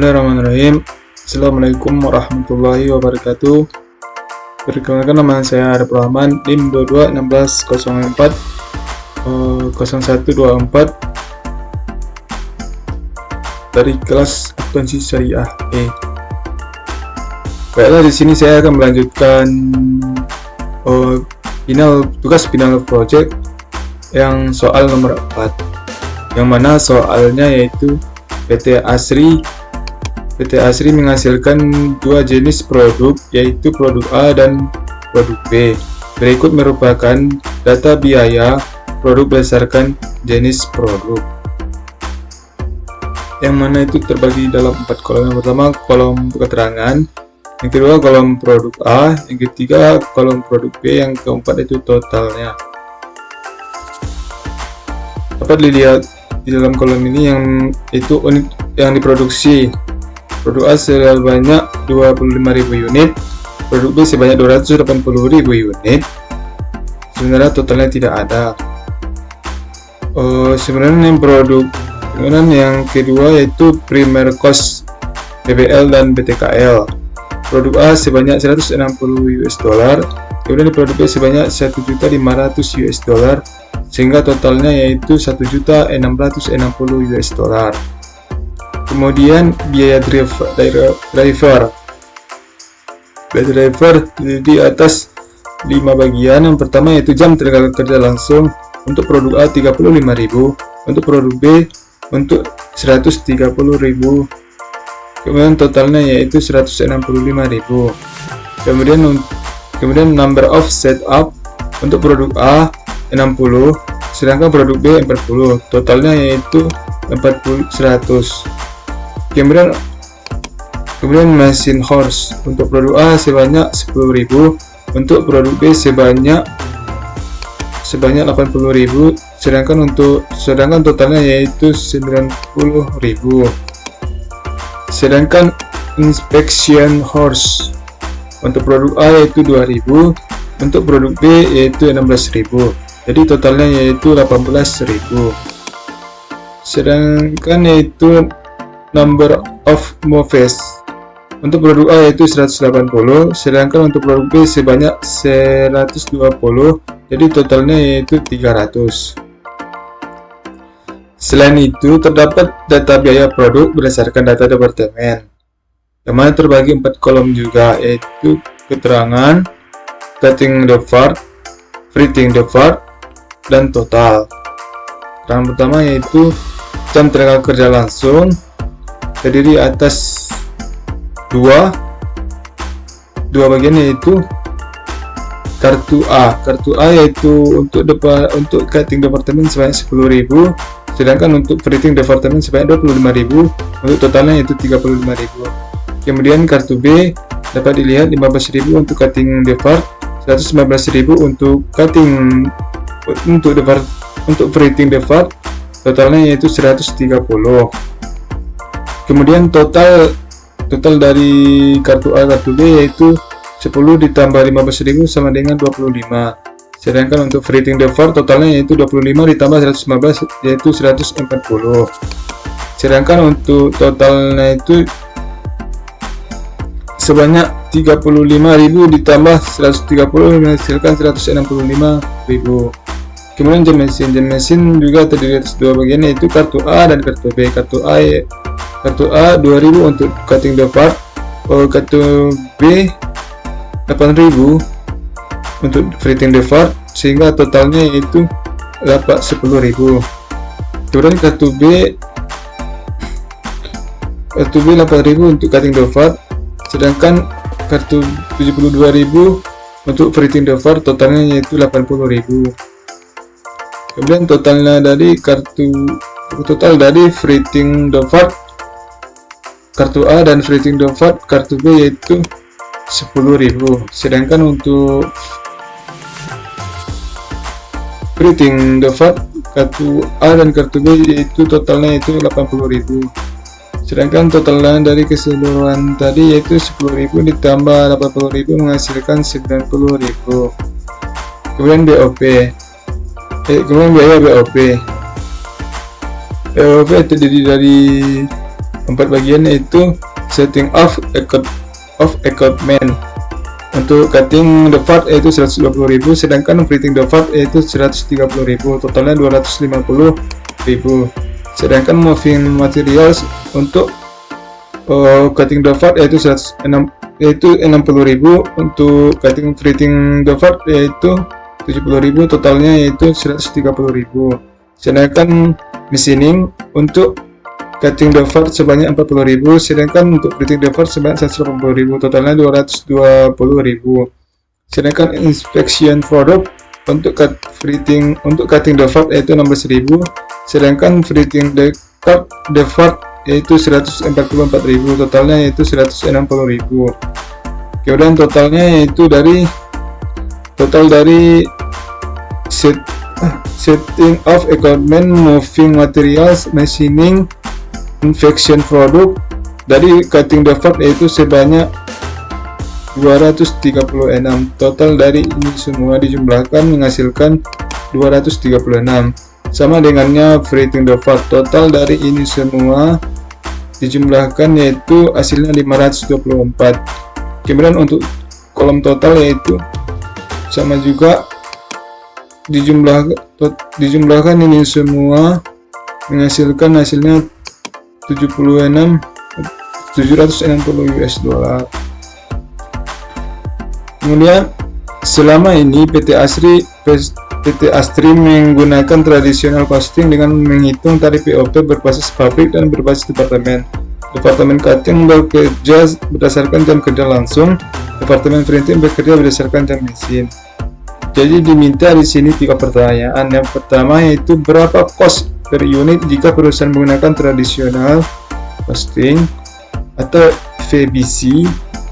Bismillahirrahmanirrahim. Assalamualaikum warahmatullahi wabarakatuh. Perkenalkan, nama saya Arif Rahman, NIM 221604 0124 dari kelas akuntansi syariah E. Baiklah, di sini saya akan melanjutkan tugas final project yang soal nomor 4, yang mana soalnya yaitu PT Asri menghasilkan dua jenis produk, yaitu produk A dan produk B. Berikut merupakan data biaya produk berdasarkan jenis produk, yang mana itu terbagi dalam 4 kolom. Yang pertama kolom keterangan, yang kedua kolom produk A, yang ketiga kolom produk B, yang keempat itu totalnya. Dapat dilihat di dalam kolom ini yang itu unit yang diproduksi. Produk A sebanyak 25.000 unit, produk B sebanyak 280.000 unit. Sebenarnya totalnya tidak ada. Sebenarnya yang kedua yaitu primer cost BBL dan BTKL. Produk A sebanyak 160 US dollar, kemudian di produk B sebanyak 1.500 US dollar, sehingga totalnya yaitu 1.660 US dollar. Kemudian biaya driver di atas 5 bagian. Yang pertama yaitu jam tenaga kerja langsung untuk produk A 35.000, untuk produk B untuk 130.000, kemudian totalnya yaitu 165.000. Kemudian number of setup untuk produk A 60, sedangkan produk B 40, totalnya yaitu 100. Kemudian mesin horse untuk produk A sebanyak 10.000, untuk produk B sebanyak 80.000, sedangkan totalnya yaitu 90.000. Sedangkan inspection horse untuk produk A yaitu 2.000, untuk produk B yaitu 16.000, jadi totalnya yaitu 18.000. Sedangkan yaitu number of moves untuk produk A yaitu 180, sedangkan untuk produk B sebanyak 120, jadi totalnya yaitu 300. Selain itu, terdapat data biaya produk berdasarkan data departemen, yang mana terbagi 4 kolom juga, yaitu keterangan, cutting the part, fitting the part, dan total. Keterangan pertama yaitu jam tenaga kerja langsung, terdiri atas dua bagian, yaitu kartu A yaitu untuk cutting department sebanyak 10.000, sedangkan untuk fitting department sebanyak 25.000, untuk totalnya yaitu 35.000. Kemudian kartu B dapat dilihat 15.000 untuk cutting depart, 115.000 untuk fitting depart, totalnya yaitu 130. Kemudian total dari kartu A kartu B yaitu 10 ditambah 15.000 sama dengan 25. Sedangkan untuk fitting depart totalnya yaitu 25 ditambah 115 yaitu 140. Sedangkan untuk totalnya itu sebanyak 35.000 ditambah 130 menghasilkan 165.000. Kemudian jam mesin juga terdiri atas dua bagian, yaitu kartu A dan kartu B. Kartu A 2.000 untuk cutting the part, kartu B 8.000 untuk fitting the part, sehingga totalnya yaitu dapat 10.000. Kemudian kartu B 8.000 untuk cutting the part, sedangkan kartu 72.000 untuk fitting the part, totalnya yaitu 80.000. Kemudian total dari fitting the part kartu A dan fitting the part kartu B yaitu 10.000. Sedangkan untuk fitting the part kartu A dan kartu B yaitu totalnya yaitu 80.000. Sedangkan total dari keseluruhan tadi yaitu 10.000 ditambah 80.000 menghasilkan 90.000. Kemudian biaya BOP terdiri dari 4 bagian, yaitu setting of equipment. Untuk cutting the part yaitu 120.000, sedangkan fitting the part yaitu 130.000, totalnya 250.000. Sedangkan moving materials untuk cutting the part yaitu 60.000, untuk cutting fitting the part yaitu 70.000, totalnya yaitu 130.000. Sedangkan machining untuk cutting the part sebanyak 40.000, sedangkan untuk fitting the part sebanyak 180.000, totalnya 220.000. Sedangkan inspection product untuk cutting the part yaitu 16.000, sedangkan fitting the part yaitu 144.000, totalnya yaitu 160.000. Kemudian totalnya yaitu dari setting of equipment, moving materials, machining, inspection product dari cutting the part yaitu sebanyak 236. Total dari ini semua dijumlahkan menghasilkan 236. Sama dengannya fitting the part, total dari ini semua dijumlahkan yaitu hasilnya 524. Kemudian untuk kolom total yaitu sama juga dijumlahkan ini semua menghasilkan hasilnya 760 US dollar. Kemudian selama ini PT Astri menggunakan traditional costing dengan menghitung tarif BOP berbasis pabrik dan berbasis departemen. Departemen cutting bekerja berdasarkan jam kerja langsung, departemen printing bekerja berdasarkan jam mesin. Jadi diminta di sini 3 pertanyaan. Yang pertama yaitu berapa cost per unit jika perusahaan menggunakan traditional costing atau VBC.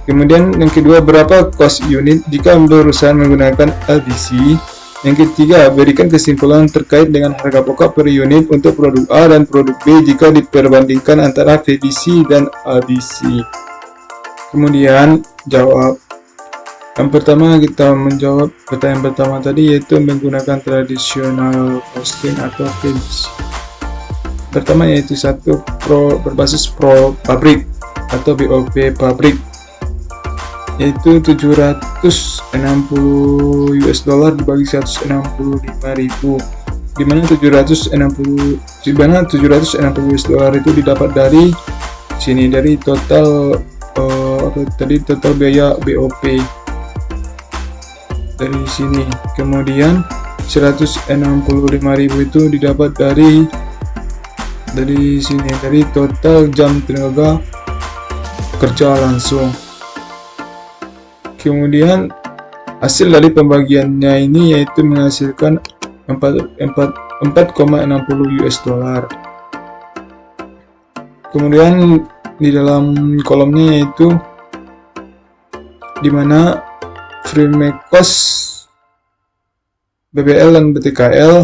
Kemudian yang kedua, berapa cost unit jika perusahaan menggunakan LBC. Yang ketiga, berikan kesimpulan terkait dengan harga pokok per unit untuk produk A dan produk B jika diperbandingkan antara VBC dan LBC. Kemudian jawab. Yang pertama, kita menjawab pertanyaan pertama tadi, yaitu menggunakan traditional costing atau VBC. Pertama yaitu satu berbasis pabrik atau BOP pabrik, yaitu 760 US dollar dibagi 165.000, dimana 760 US dollar itu didapat dari sini, dari total total biaya BOP dari sini. Kemudian 165.000 itu didapat dari sini, dari total jam tenaga kerja langsung. Kemudian hasil dari pembagiannya ini yaitu menghasilkan 4,60 US dollar. Kemudian di dalam kolomnya yaitu dimana frame cost BBL dan BTKL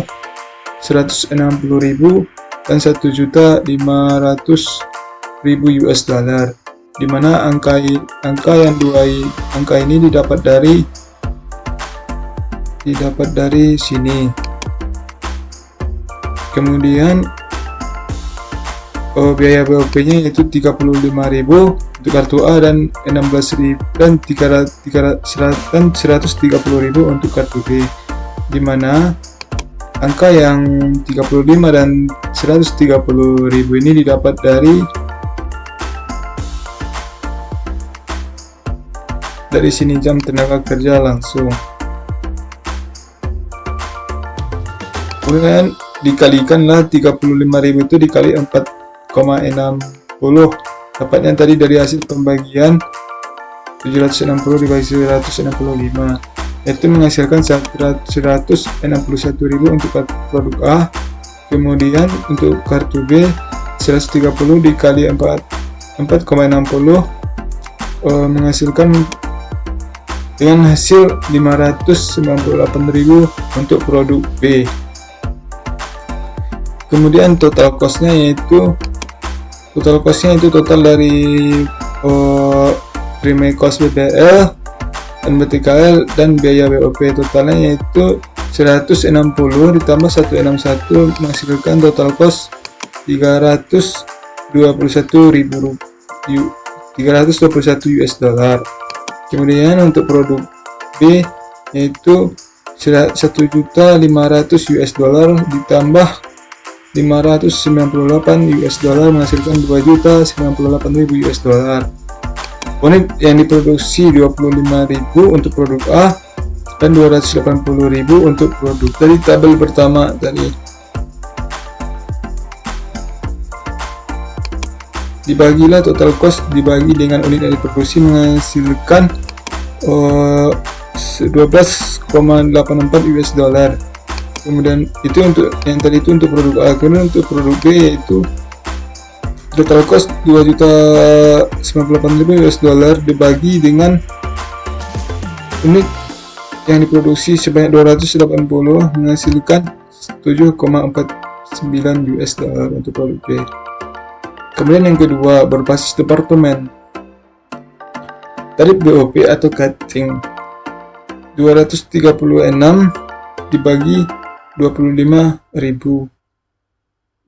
160.000 dan 1.500.000 US dollar, dimana angka ini didapat dari sini. Kemudian biaya BOP-nya yaitu 35.000 untuk kartu A dan 16.000 dan 130.000 untuk kartu B, dimana angka yang 35 dan 130.000 ini didapat dari sini, jam tenaga kerja langsung. Kemudian dikalikanlah 35.000 itu dikali 4,60, dapatnya tadi dari hasil pembagian 760 dibagi 165, yaitu menghasilkan 161.000 untuk produk A. Kemudian untuk kartu B 130 dikali 4,60 menghasilkan dengan hasil 598.000 untuk produk B. Kemudian total cost-nya itu total dari prime cost BBL dan BTKL dan biaya BOP, totalnya yaitu 160 ditambah 161 menghasilkan total cost 300 US dollar. Kemudian untuk produk B yaitu 1.500.000 US dollar ditambah 598 US dollar menghasilkan 2.098.000 US dollar. Unit yang diproduksi 25.000 untuk produk A dan 280.000 untuk produk. Dari tabel pertama tadi dibagilah total cost dibagi dengan unit yang diproduksi menghasilkan 12,84 US dollar. Kemudian itu untuk yang tadi itu untuk produk A. Kemudian untuk produk B yaitu total cost 2.098.000 US dollar dibagi dengan unit yang diproduksi sebanyak 280 menghasilkan 7,49 US dollar untuk produk B. Kemudian yang kedua berbasis departemen. Tarif BOP atau cutting 236 dibagi 25.000.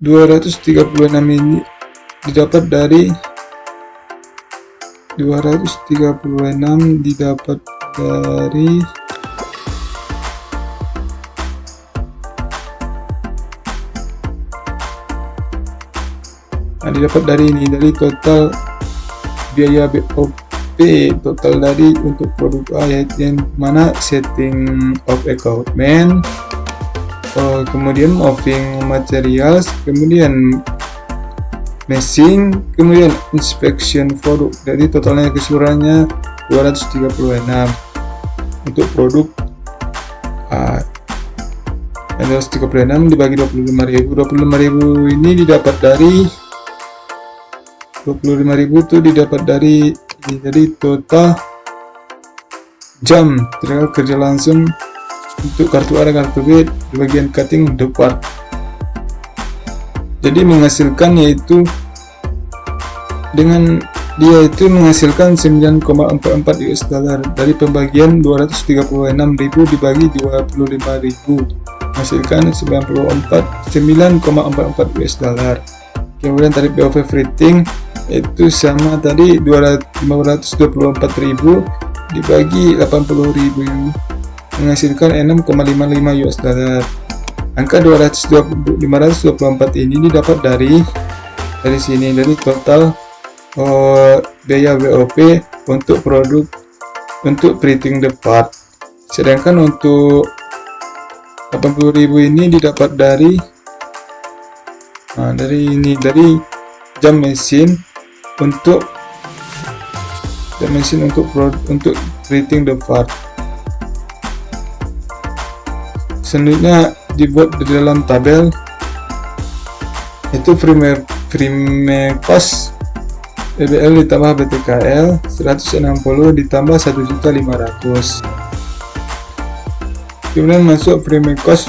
236 ini didapat dari didapat dari ini, dari total biaya BOP total dari untuk produk A, yaitu yang mana setting of equipment, kemudian moving materials, kemudian meshing, kemudian inspection produk. Jadi totalnya keseluruhannya 236 untuk produk A. 236 dibagi 25.000. 25.000 ini didapat dari 25.000 itu didapat dari jadi total jam tenaga kerja langsung untuk kartu A dan kartu B di bagian cutting the part. Jadi menghasilkan yaitu dengan dia itu menghasilkan 9,44 US dollar dari pembagian 236.000 dibagi 25.000 menghasilkan 9,44 US dollar. Kemudian tarif BOP freighting itu sama tadi 524.000 dibagi 80.000 menghasilkan 6,55 US dollar. Angka 524 ini didapat dari sini, dari total biaya BOP untuk produk untuk printing the part. Sedangkan untuk 80.000 ini didapat dari jam mesin untuk printing the part. Selanjutnya dibuat di dalam tabel itu prime cost BBL ditambah BTKL 160 ditambah 1.500.000. Kemudian masuk prime cost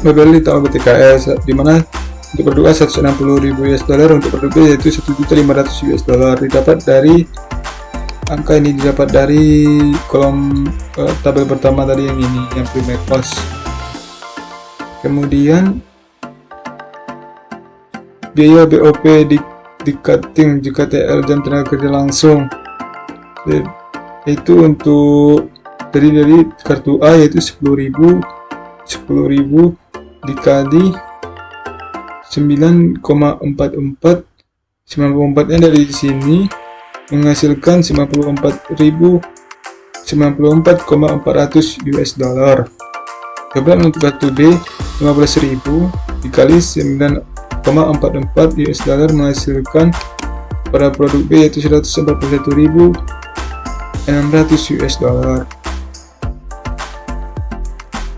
BBL ditambah BTKL, dimana untuk produk A 160.000 US dollar, untuk produk B yaitu 1.500.000 US dollar. Didapat dari angka ini, didapat dari kolom tabel pertama tadi yang ini, yang prime cost. Kemudian biaya BOP di cutting jika TL jam tenaga kerja langsung itu untuk dari kartu A yaitu 10.000 dikali 9,44, 94 nya dari sini menghasilkan 94.400 US dollar. Kemudian untuk kartu B 15.000 dikali 9,44 US dollar menghasilkan pada produk B yaitu 141.600 US dollar.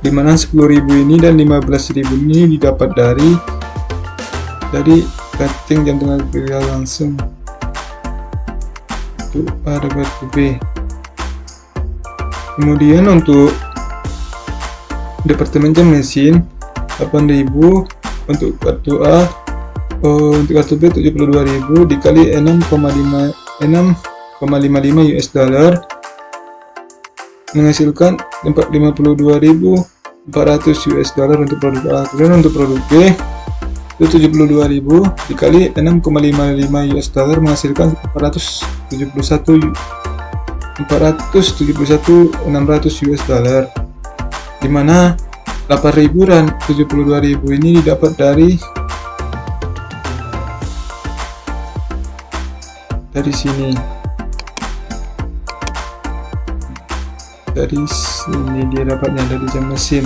Dimana 10.000 ini dan 15.000 ini didapat dari cutting jam tenaga kerja langsung untuk A dan kartu B. Kemudian untuk departemen jam mesin 8.000 untuk kartu A, untuk kartu B 72.000 dikali 6,55 US dollar menghasilkan 52.400 US dollar untuk produk A. Kemudian untuk produk B itu 72.000 dikali 6,55 US dollar menghasilkan 471.600 US dollar, dimana 8.000 dan 72.000 ini didapat dari sini. Dari sini dia dapatnya dari jam mesin.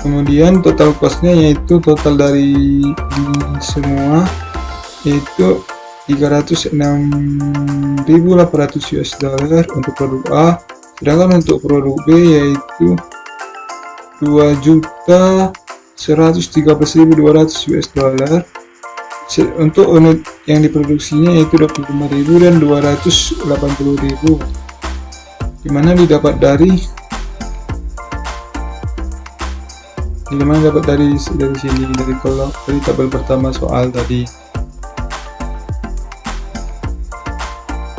Kemudian total costnya yaitu total dari semua yaitu 306.800 US dollar untuk produk A, sedangkan untuk produk B yaitu 2.113.200 US dollar. Untuk unit yang diproduksinya yaitu 25.000 dan 280.000, dimana didapat dari sini, dari tabel pertama soal tadi,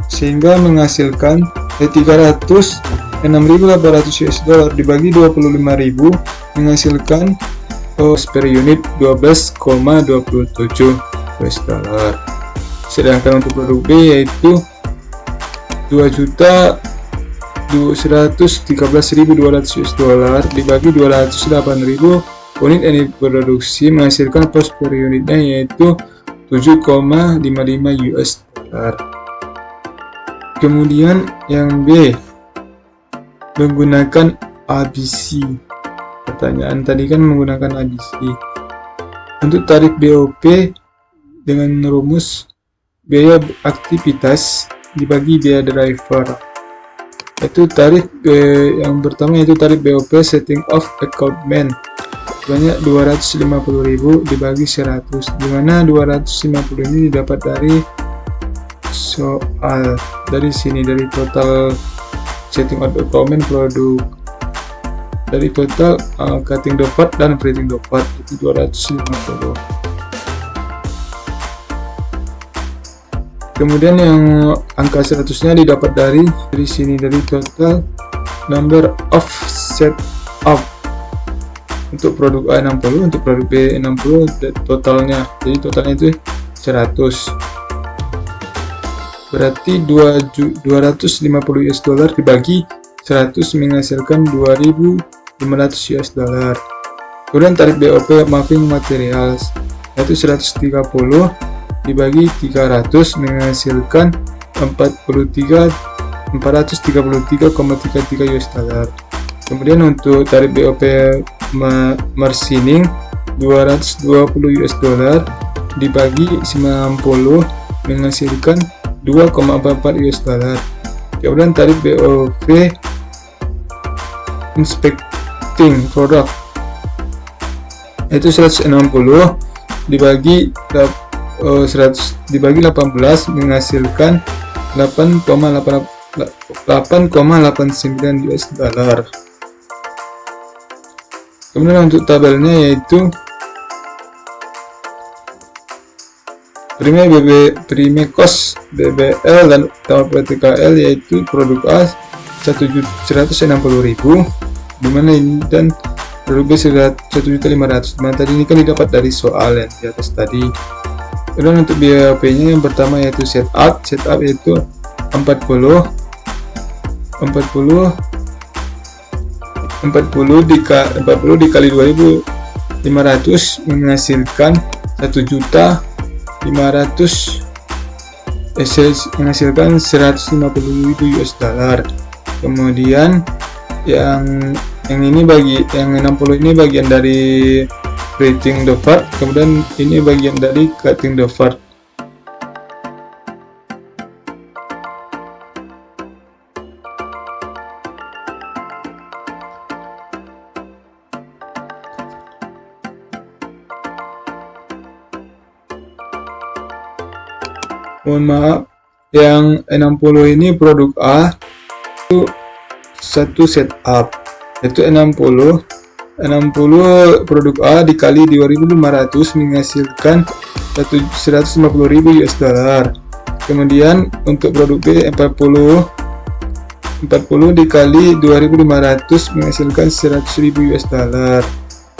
sehingga menghasilkan 306.800 US dollar dibagi 25.000 menghasilkan per unit 12,27 US dollar. Sedangkan untuk produk B yaitu 2.113.200 US dollar dibagi 208.000 unit yang diproduksi menghasilkan cost per unitnya yaitu 7,55 US dollar. Kemudian yang B menggunakan ABC. Pertanyaan tadi kan menggunakan ABC. Untuk tarif BOP dengan rumus biaya aktivitas dibagi biaya driver. Itu tarif yang pertama yaitu tarif BOP setting of equipment sebanyak 250.000 dibagi 100, dimana 250 ini didapat dari soal dari sini, dari total setting of equipment produk, dari total cutting the part dan printing the part itu 250. Kemudian yang angka 100-nya didapat dari sini, dari total number of setup. Untuk produk A 60, untuk produk B 60 totalnya. Jadi totalnya itu 100. Berarti 250 US dollar dibagi 100 menghasilkan 2.500 US dollar. Kemudian tarif BOP mapping materials yaitu 130 dibagi 300 menghasilkan 433,33 US dollar. Kemudian untuk tarif BOP machining 220 US dollar dibagi 90 menghasilkan 2,44 US dollar. Kemudian tarif BOP inspecting product itu 160 dibagi 18 menghasilkan 8,89 US dollar. Kemudian untuk tabelnya yaitu prime cost BBL dan PTKL yaitu produk A 160.000 dimana ini, dan produk B 1.500.000. Tadi ini kan didapat dari soal yang di atas tadi. Kemudian untuk biaya P-nya yang pertama yaitu setup yaitu 40 dikali 2.500 menghasilkan 1.500 menghasilkan 150.000 US dollar. Kemudian yang ini yang 60 ini bagian dari printing the part, kemudian ini bagian dari cutting the part. Mohon maaf, yang 60 ini produk A itu satu setup, yaitu 60 produk A dikali 2.500 menghasilkan 150.000 US dollar. Kemudian untuk produk B 40 dikali 2.500 menghasilkan 100.000 US dollar.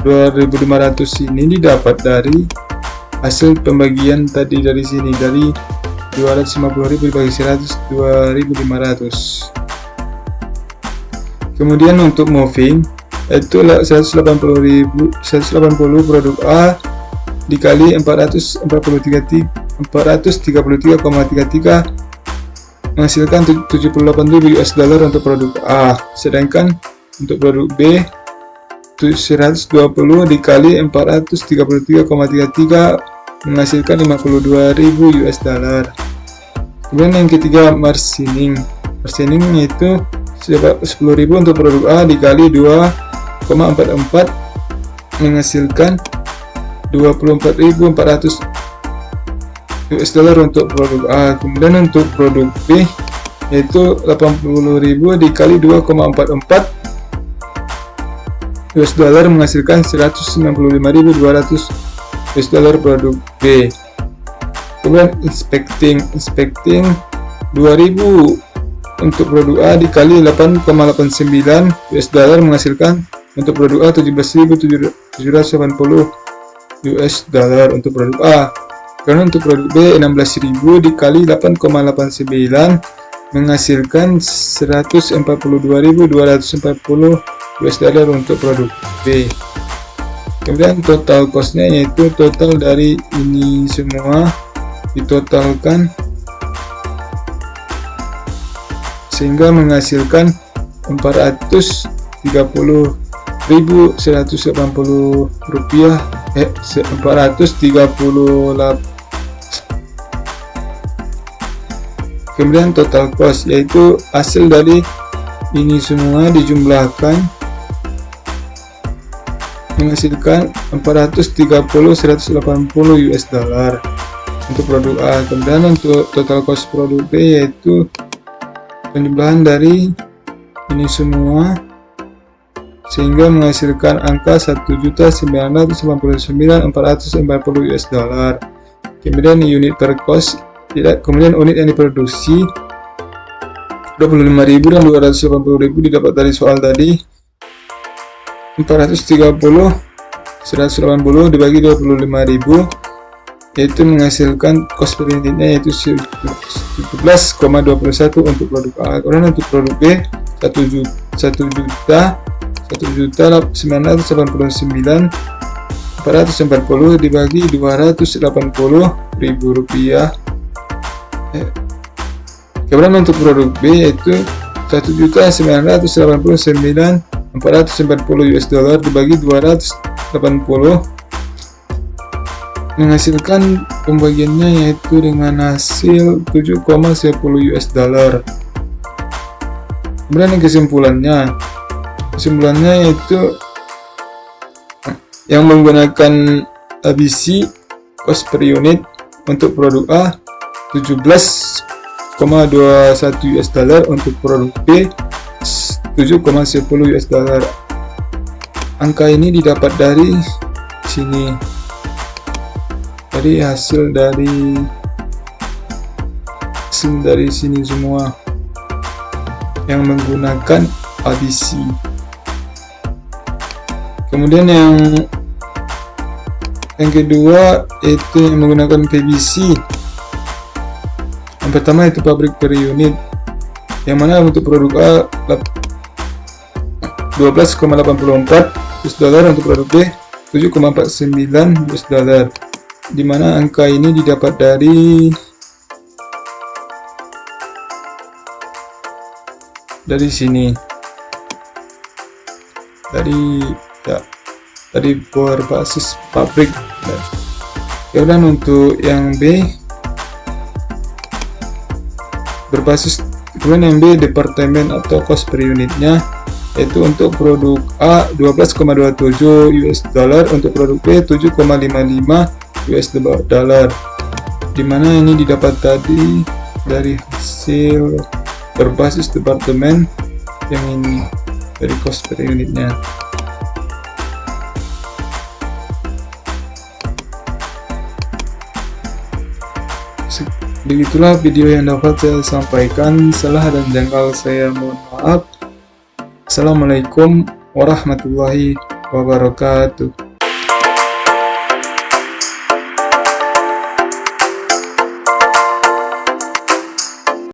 2.500 ini didapat dari hasil pembagian tadi dari sini, dari 250.000 dibagi 100, 2.500. Kemudian untuk moving itu 180 produk A dikali 433,33 menghasilkan 78.000 US dollar untuk produk A. Sedangkan untuk produk B 120 dikali 433,33 menghasilkan 52.000 US dollar. Kemudian yang ketiga margining. Margining itu 10.000 untuk produk A dikali 2,44 menghasilkan 24.400 US dollar untuk produk A. Kemudian untuk produk B yaitu 80.000 dikali 2,44 US dollar menghasilkan 195.200 US dollar produk B. Kemudian inspecting 2.000 untuk produk A dikali 8,89 US dollar menghasilkan untuk produk A 17.780 US dollar untuk produk A. Karena untuk produk B 16.000 dikali 8,89 menghasilkan 142.240 US dollar untuk produk B. Kemudian total costnya yaitu total dari ini semua ditotalkan sehingga menghasilkan 430.180 rupiah 438. Kemudian total cost yaitu hasil dari ini semua dijumlahkan menghasilkan 430.180 US dollar untuk produk A. Kemudian untuk total cost produk B yaitu penjumlahan dari ini semua sehingga menghasilkan angka 1.989.440 US dollar. Kemudian unit per cost kemudian unit yang diproduksi 25.000 dan 280.000 didapat dari soal tadi. 430 180 dibagi 25.000 yaitu menghasilkan cost per unitnya yaitu 17,21 untuk produk A. Kemudian untuk produk B 1.989.440 dibagi 280.000 rupiah. Kemudian untuk produk B yaitu 1.989.440 US dollar dibagi 280 menghasilkan pembagiannya yaitu dengan hasil 7,10 US dollar. Kemudian kesimpulannya yaitu yang menggunakan ABC cost per unit untuk produk A 17,21 US dollar, untuk produk B 7,10 US dollar. Angka ini didapat dari sini, dari hasil dari sini semua yang menggunakan ABC. Kemudian yang kedua itu yang menggunakan PBC. Yang pertama itu pabrik per unit, yang mana untuk produk A 12,84 US dollar, untuk produk B 7,49 US dollar, di mana angka ini didapat dari sini, dari berbasis pabrik. Kemudian untuk yang B berbasis, kemudian yang B departemen atau cost per unitnya, yaitu untuk produk A 12,27 US dollar, untuk produk B 7,55 US dollar, dimana ini didapat tadi dari hasil berbasis departemen yang ini dari cost per unitnya. Begitulah video yang dapat saya sampaikan. Salah dan janggal saya mohon maaf. Assalamualaikum warahmatullahi wabarakatuh.